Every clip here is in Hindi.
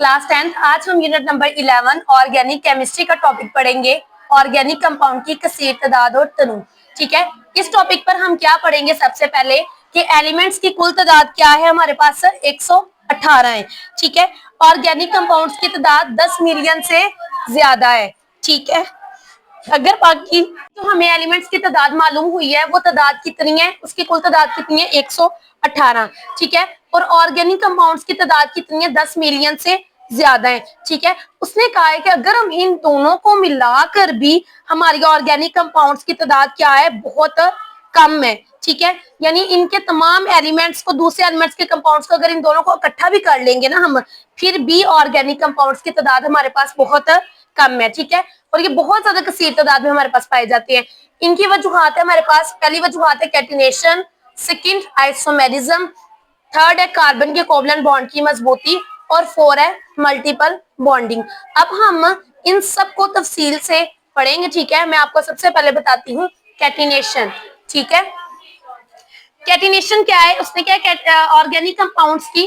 Class 10th। आज हम यूनिट नंबर 11 ऑर्गेनिक केमिस्ट्री का टॉपिक पढ़ेंगे। ऑर्गेनिक कंपाउंड की कसीर तादाद और तनु। ठीक है, इस टॉपिक पर हम क्या पढ़ेंगे? सबसे पहले कि एलिमेंट्स की कुल तादाद क्या है हमारे पास? 118 है। ठीक है, ऑर्गेनिक कंपाउंड्स की तादाद 10 मिलियन से ज्यादा है। ठीक है, अगर बाकी तो हमें एलिमेंट्स की तादाद मालूम हुई है, वो तादाद कितनी है, उसकी कुल तादाद कितनी है? 118। ठीक है, और ऑर्गेनिक कंपाउंड्स की तादाद कितनी है? 10 मिलियन से ज्यादा है। ठीक है, उसने कहा है कि अगर हम इन दोनों को मिलाकर भी हमारी ऑर्गेनिक कंपाउंड्स की तादाद क्या है? बहुत कम है। ठीक है, यानी इनके तमाम एलिमेंट्स को, दूसरे एलिमेंट्स के कंपाउंड्स को अगर इन दोनों को इकट्ठा भी कर लेंगे ना हम, फिर भी ऑर्गेनिक कंपाउंड्स की तादाद हमारे पास बहुत कम है। ठीक है, और ये बहुत ज्यादा कसीर तादाद में हमारे पास पाए जाते हैं। इनकी वजूहात है हमारे पास, पहली वजूहात है कैटिनेशन, सेकंड आइसोमेरिज्म, थर्ड है कार्बन के कोवलेंट बॉन्ड की मजबूती, और 4 है मल्टीपल बॉन्डिंग। अब हम इन सब को तफसील से पढ़ेंगे। ठीक है, मैं आपको सबसे पहले बताती हूँ कैटिनेशन। ठीक है, कैटिनेशन क्या है? उसने क्या है, ऑर्गेनिक कंपाउंड्स की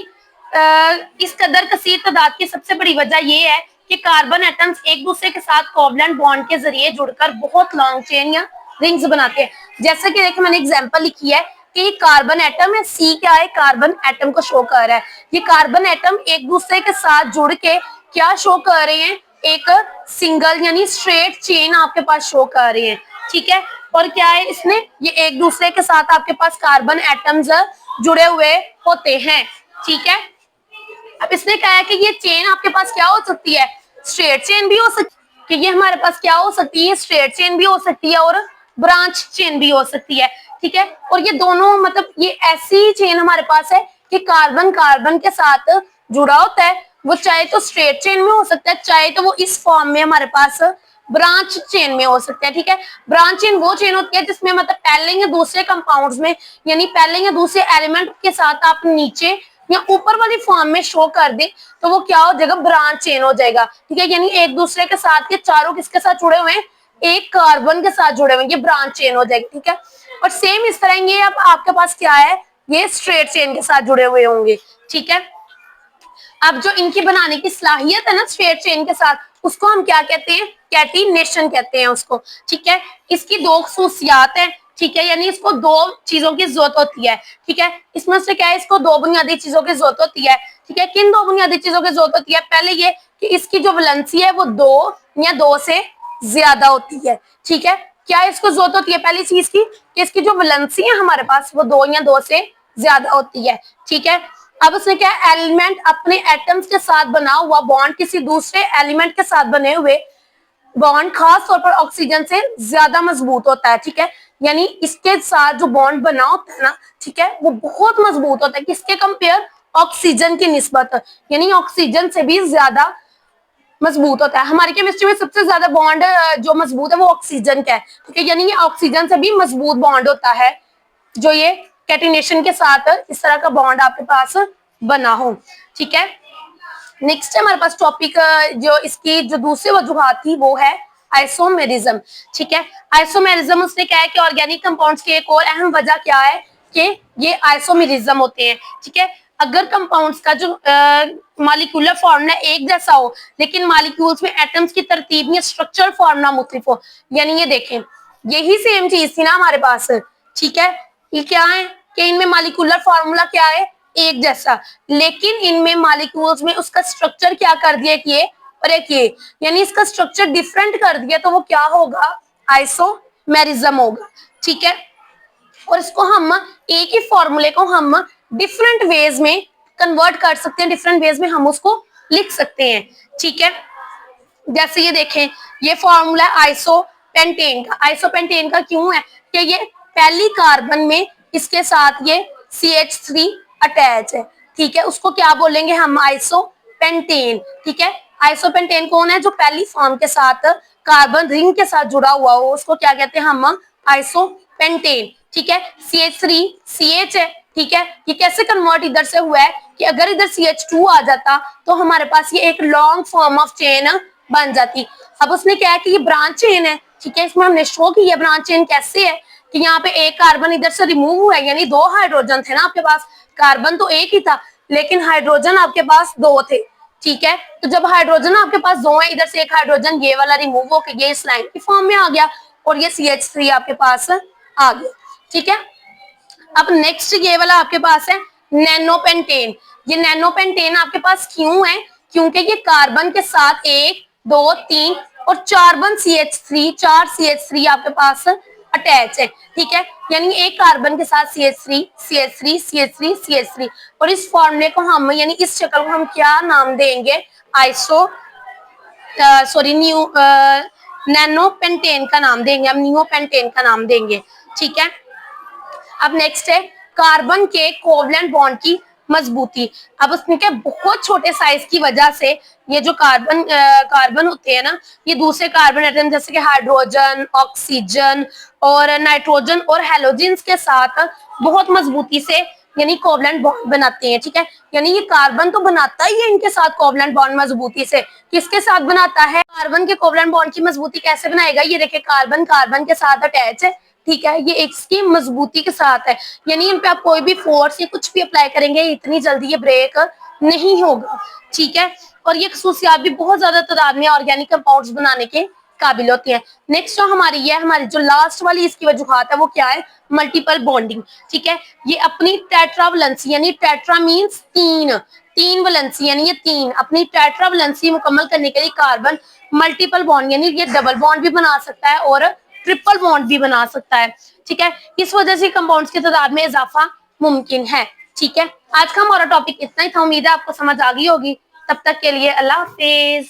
इस कदर कसीर तादाद की सबसे बड़ी वजह ये है कि कार्बन एटम्स एक दूसरे के साथ कोवलेंट बॉन्ड के जरिए जुड़कर बहुत लॉन्ग चेन या रिंग्स बनाते हैं। जैसे कि देखिए, मैंने एग्जांपल लिखी है कि ये कार्बन एटम है, सी क्या है? कार्बन एटम को शो कर रहा है। ये कार्बन एटम एक दूसरे के साथ जुड़ के क्या शो कर रहे हैं? एक सिंगल यानी स्ट्रेट चेन आपके पास शो कर रहे हैं। ठीक है, और क्या है इसमें? ये एक दूसरे के साथ आपके पास कार्बन एटम्स जुड़े हुए होते हैं। ठीक है, अब इसने कहा है कि ये चेन आपके पास क्या हो सकती है? स्ट्रेट चेन भी हो सकती है, कि ये हमारे पास क्या हो सकती है? स्ट्रेट चेन भी हो सकती है और ब्रांच चेन भी हो सकती है। ठीक है, और ये दोनों मतलब ये ऐसी चेन हमारे पास है कि कार्बन कार्बन के साथ जुड़ा होता है। वो चाहे तो स्ट्रेट चेन में हो सकता है, चाहे तो वो इस फॉर्म में हमारे पास ब्रांच चेन में हो सकता है। ठीक है, ब्रांच चेन वो चेन होती है जिसमें मतलब पहले या दूसरे कंपाउंड्स में, यानी पहले या दूसरे एलिमेंट के साथ आप नीचे या ऊपर वाली फॉर्म में शो कर दे तो वो क्या हो जाएगा? ब्रांच चेन हो जाएगा। ठीक है, यानी एक दूसरे के साथ के चारों किसके साथ जुड़े हुए हैं? एक कार्बन के साथ जुड़े हुए हैं, ये ब्रांच चेन हो जाएगी। ठीक है, और सेम इस तरह ये अब आपके पास क्या है? ये स्ट्रेट चेन के साथ जुड़े हुए होंगे। ठीक है, अब जो इनकी बनाने की सलाहियत है ना स्ट्रेट चेन के साथ, उसको हम क्या कहते हैं? कैटिनेशन कहते हैं उसको। ठीक है, इसकी दो खसूसियात है। ठीक है, यानी इसको दो चीजों की जरूरत होती है। ठीक है, इसमें से क्या है? इसको दो बुनियादी चीजों की जरूरत होती है। ठीक है, किन दो बुनियादी चीजों की जरूरत होती है? पहले ये कि इसकी जो वैलेंसी है वो 2 या 2 से ज्यादा होती है। ठीक है, क्या इसको जरूरत होती है? पहली चीज की कि इसकी जो वैलेंसी है हमारे पास वो 2 या 2 से ज्यादा होती है। ठीक है, अब उसने क्या? एलिमेंट अपने एटम्स के साथ बना हुआ बॉन्ड किसी दूसरे एलिमेंट के साथ बने हुए बॉन्ड खास तौर पर ऑक्सीजन से ज्यादा मजबूत होता है। ठीक है, यानी इसके साथ जो बॉन्ड बना होता है ना, ठीक है, वो बहुत मजबूत होता है। किसके कंपेयर? ऑक्सीजन की निस्बत, यानी ऑक्सीजन से भी ज्यादा मजबूत होता है। हमारी केमिस्ट्री में सबसे ज्यादा बॉन्ड जो मजबूत है वो ऑक्सीजन का है। ठीक है, यानी ये ऑक्सीजन से भी मजबूत बॉन्ड होता है जो ये कैटिनेशन के साथ इस तरह का बॉन्ड आपके पास बना हो। ठीक है, नेक्स्ट हमारे पास टॉपिक जो इसकी जो दूसरी वजूहात थी वो है आइसोमेरिज्म। ठीक है, आइसोमेरिज्म उसने क्या है कि ऑर्गेनिक कंपाउंड्स की एक और अहम वजह क्या है कि ये आइसोमेरिज्म होते हैं। ठीक है, अगर कंपाउंड्स का जो मॉलिक्यूलर फॉर्मूला एक जैसा हो लेकिन मॉलिक्यूल्स में एटम्स की तरतीब या स्ट्रक्चर फॉर्मूला मुख्तलिफ हो, यानी ये देखें यही सेम चीज थी ना हमारे पास। ठीक है, ये क्या है कि इनमें मॉलिक्यूलर फॉर्मूला क्या है? एक जैसा, लेकिन इनमें मॉलिक्यूल्स में उसका स्ट्रक्चर क्या कर दिया कि और एक ये, यानी इसका स्ट्रक्चर डिफरेंट कर दिया तो वो क्या होगा? आइसोमेरिज्म होगा। ठीक है, और इसको हम एक ही फॉर्मूले को हम डिफरेंट वेज में कन्वर्ट कर सकते हैं, डिफरेंट वेज में हम उसको लिख सकते हैं। ठीक है, जैसे ये देखें ये फॉर्मूला आइसोपेंटेन का। आइसोपेंटेन का क्यों है कि ये पहली कार्बन में इसके साथ ये CH3 अटैच है। ठीक है, उसको क्या बोलेंगे हम? आइसोपेंटेन। ठीक है, आइसोपेंटेन कौन है? जो पहली फॉर्म के साथ कार्बन रिंग के साथ जुड़ा हुआ हो उसको क्या कहते हैं हम? आइसोपेंटेन। ठीक है, CH3 CH है। ठीक है, ये कैसे कन्वर्ट इधर से हुआ है कि अगर इधर CH2 आ जाता तो हमारे पास ये एक लॉन्ग फॉर्म ऑफ चेन बन जाती। अब उसने क्या है कि ये ब्रांच चेन है। ठीक है, इसमें हमने शो की है ब्रांच चेन कैसे है कि यहाँ पे एक कार्बन इधर से रिमूव हुआ है, यानी 2 हाइड्रोजन थे ना आपके पास, कार्बन तो एक ही था लेकिन हाइड्रोजन आपके पास 2 थे। ठीक है। तो जब हाइड्रोजन आपके पास दो है, इधर से एक हाइड्रोजन ये वाला रिमूव होकर ये इस लाइन की फॉर्म में आ गया और ये CH3 आपके पास आ गया। ठीक है। अब नेक्स्ट ये वाला आपके पास है नैनोपेंटेन। ये नैनोपेंटेन आपके पास क्यों है? क्योंकि ये कार्बन के साथ 1 2 3 और 4 CH3, 4 CH3 आपके पास अटैच है। ठीक है। यानी एक कार्बन के साथ CH3 CH3 CH3 CH3 और इस फॉर्मूले को हम यानी इस शक्ल को हम क्या नाम देंगे? आइसो सॉरी न्यू नैनोपेंटेन का नाम देंगे, हम न्यूपेंटेन का नाम देंगे। ठीक है। अब नेक्स्ट है कार्बन के कोवलेंट बॉन्ड की मजबूती। अब उसके बहुत छोटे साइज की वजह से ये जो कार्बन होते हैं ना, ये दूसरे कार्बन एटम जैसे कि हाइड्रोजन, ऑक्सीजन और नाइट्रोजन और हेलोजेंस के साथ बहुत मजबूती से यानी कोवलेंट बॉन्ड बनाते हैं। ठीक है। यानी ये कार्बन तो बनाता ही है इनके साथ कोवलेंट बॉन्ड मजबूती से। किसके साथ बनाता है? कार्बन के कोवलेंट बॉन्ड की मजबूती कैसे बनाएगा? ये देखिए कार्बन कार्बन के साथ अटैच है। ठीक है। ये इसकी मजबूती के साथ है, यानी इन पे आप कोई भी फोर्स या कुछ भी अप्लाई करेंगे इतनी जल्दी ये ब्रेक नहीं होगा। ठीक है। और ये खसूसियात भी बहुत ज्यादा तादाद में ऑर्गेनिक कंपाउंड्स बनाने के काबिल होती है। नेक्स्ट जो हमारी है, हमारी जो लास्ट वाली इसकी वजूहात है वो क्या है? Multiple bonding. ठीक है। ये अपनी टेट्रावलेंसी यानी टेट्रा मीन्स तीन वैलेंसी यानी ये तीन अपनी टेट्रावलेंसी मुकम्मल करने के लिए कार्बन मल्टीपल बॉन्ड यानी ये डबल बॉन्ड भी बना सकता है और ट्रिपल बॉन्ड भी बना सकता है। ठीक है। इस वजह से कंपाउंड्स की तादाद में इजाफा मुमकिन है। ठीक है। आज का हमारा टॉपिक इतना ही था। उम्मीद है आपको समझ आ गई होगी। तब तक के लिए अल्लाह हाफिज।